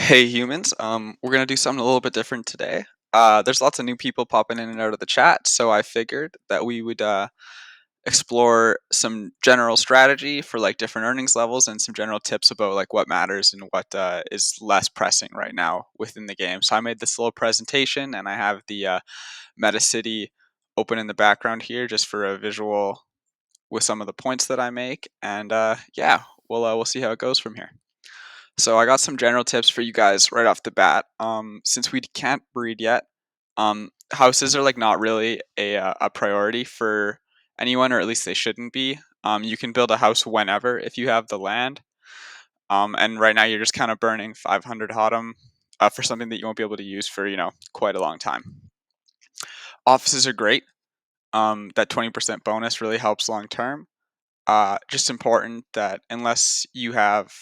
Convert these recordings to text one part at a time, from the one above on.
Hey humans, we're gonna do something a little bit different today. There's lots of new people popping in and out of the chat, so I figured that we would explore some general strategy for like different earnings levels and some general tips about like what matters and what is less pressing right now within the game. So I made this little presentation, and I have the Meta City open in the background here just for a visual with some of the points that I make, and yeah, we'll see how it goes from here. So I got some general tips for you guys right off the bat. Since we can't breed yet, houses are like not really a priority for anyone, or at least they shouldn't be. You can build a house whenever if you have the land. And right now you're just kind of burning 500 HOTM for something that you won't be able to use for quite a long time. Offices are great. That 20% bonus really helps long term. Just important that unless you have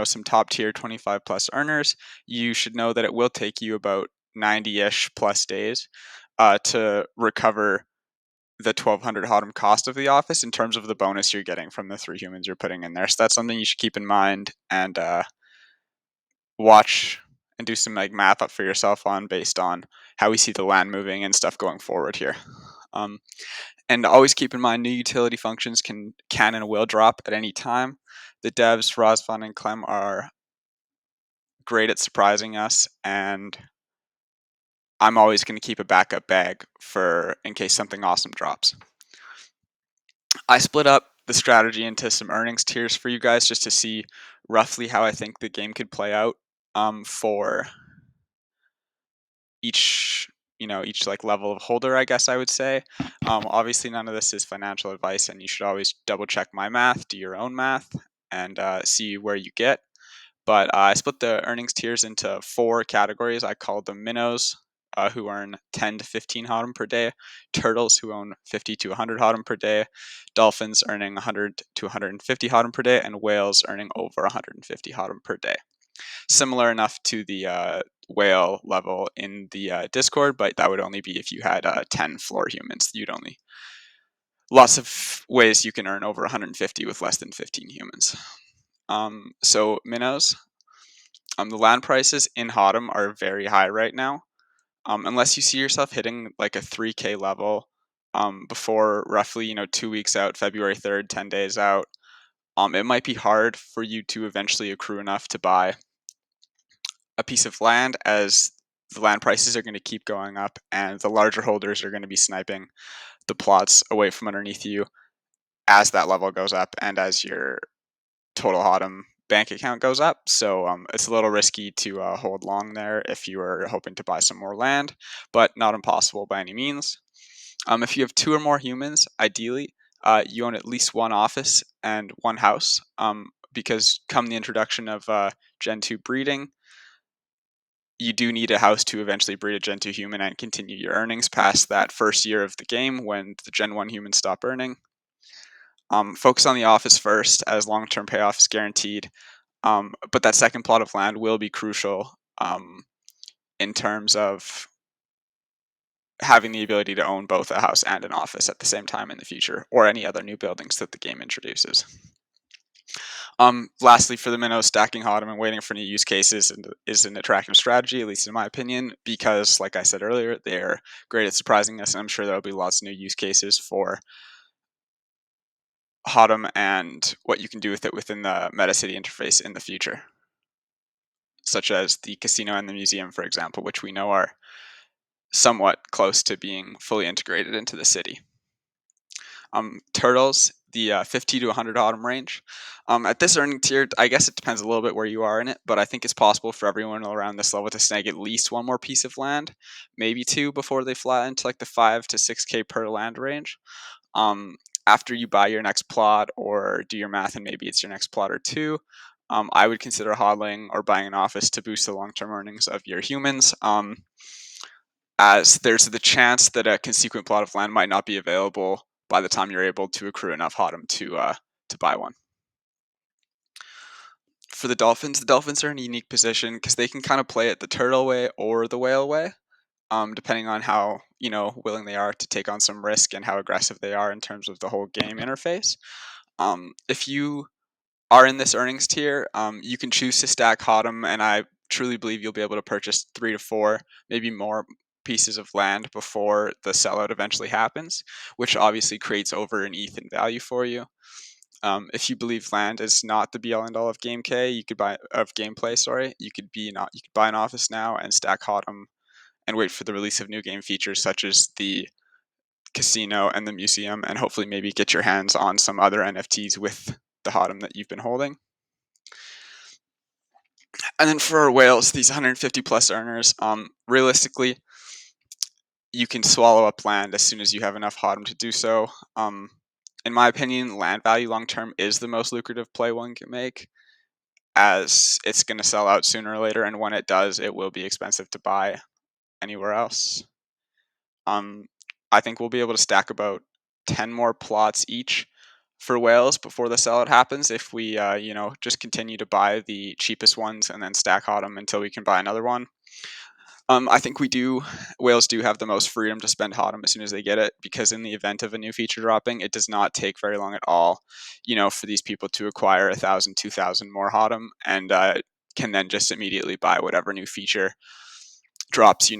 some top tier 25 plus earners, you should know that it will take you about 90-ish plus days to recover the 1200 HOTM cost of the office in terms of the bonus you're getting from the 3 humans you're putting in there. So that's something you should keep in mind and watch and do some like math up for yourself on based on how we see the land moving and stuff going forward here. Um, and always keep in mind new utility functions can and will drop at any time. The devs, Razvan and Clem, are great at surprising us, and I'm always going to keep a backup bag for in case something awesome drops. I split up the strategy into some earnings tiers for you guys just to see roughly how I think the game could play out for each like level of holder, I guess I would say. Obviously none of this is financial advice, and you should always double check my math, do your own math, and see where you get. But I split the earnings tiers into 4 categories. I called them minnows, who earn 10 to 15 HOTM per day, turtles, who own 50 to 100 HOTM per day, dolphins earning 100 to 150 HOTM per day, and whales earning over 150 HOTM per day. Similar enough to the whale level in the Discord, but that would only be if you had 10 floor humans. You'd only lots of ways you can earn over 150 with less than 15 humans. So minnows, the land prices in HOTM are very high right now. Unless you see yourself hitting like a 3K level before roughly 2 weeks out, February 3rd, 10 days out, it might be hard for you to eventually accrue enough to buy a piece of land, as the land prices are going to keep going up and the larger holders are going to be sniping the plots away from underneath you as that level goes up and as your total HOTM bank account goes up. So it's a little risky to hold long there if you are hoping to buy some more land, but not impossible by any means. If you have 2 or more humans, ideally, you own at least 1 office and 1 house, because come the introduction of Gen 2 breeding, you do need a house to eventually breed a Gen 2 human and continue your earnings past that first year of the game when the Gen 1 humans stop earning. Focus on the office first, as long-term payoff is guaranteed. But that second plot of land will be crucial in terms of having the ability to own both a house and an office at the same time in the future, or any other new buildings that the game introduces. Lastly, for the minnows, stacking HOTM and waiting for new use cases is an attractive strategy, at least in my opinion, because, like I said earlier, they're great at surprising us, and I'm sure there'll be lots of new use cases for HOTM and what you can do with it within the MetaCity interface in the future, such as the casino and the museum, for example, which we know are somewhat close to being fully integrated into the city. Turtles, the 50 to 100 HOTM range. At this earning tier, I guess it depends a little bit where you are in it, but I think it's possible for everyone around this level to snag at least 1 more piece of land, maybe 2 before they fly into like the 5 to 6K per land range. After you buy your next plot or do your math and maybe it's your next plot or 2, I would consider hodling or buying an office to boost the long-term earnings of your humans, as there's the chance that a consequent plot of land might not be available by the time you're able to accrue enough HOTM to buy one. For the Dolphins are in a unique position because they can kind of play it the turtle way or the whale way, depending on how willing they are to take on some risk and how aggressive they are in terms of the whole game interface. If you are in this earnings tier, you can choose to stack HOTM, and I truly believe you'll be able to purchase 3 to 4, maybe more pieces of land before the sellout eventually happens, which obviously creates over an ETH in value for you. If you believe land is not the be all end all of gameplay, sorry, you could buy an office now and stack HOTM and wait for the release of new game features such as the casino and the museum, and hopefully maybe get your hands on some other NFTs with the HOTM that you've been holding. And then for our whales, these 150 plus earners, realistically, you can swallow up land as soon as you have enough HOTM to do so. In my opinion, land value long term is the most lucrative play one can make, as it's going to sell out sooner or later, and when it does, it will be expensive to buy anywhere else. I think we'll be able to stack about 10 more plots each for whales before the sellout happens if we, just continue to buy the cheapest ones and then stack HOTM until we can buy another one. I think whales do have the most freedom to spend HOTM as soon as they get it, because in the event of a new feature dropping, it does not take very long at all, for these people to acquire 1,000, 2,000 more HOTM, and can then just immediately buy whatever new feature drops,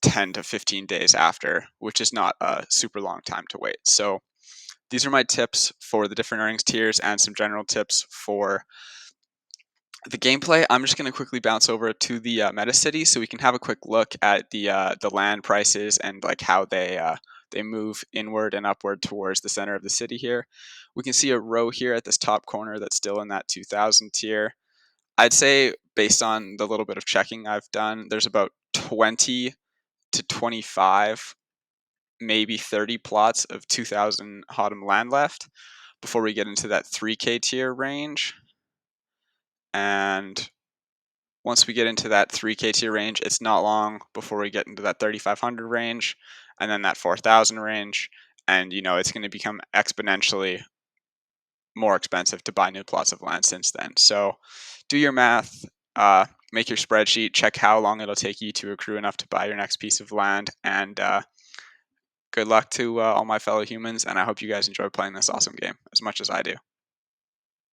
10 to 15 days after, which is not a super long time to wait. So these are my tips for the different earnings tiers and some general tips for the gameplay. I'm just going to quickly bounce over to the meta city so we can have a quick look at the land prices and like how they move inward and upward towards the center of the city here. We can see a row here at this top corner that's still in that 2000 tier. I'd say based on the little bit of checking I've done, there's about 20 to 25, maybe 30 plots of 2000 HOTM land left before we get into that 3K tier range. And once we get into that 3K tier range, it's not long before we get into that 3,500 range and then that 4,000 range. And, it's going to become exponentially more expensive to buy new plots of land since then. So do your math, make your spreadsheet, check how long it'll take you to accrue enough to buy your next piece of land. And good luck to all my fellow humans. And I hope you guys enjoy playing this awesome game as much as I do.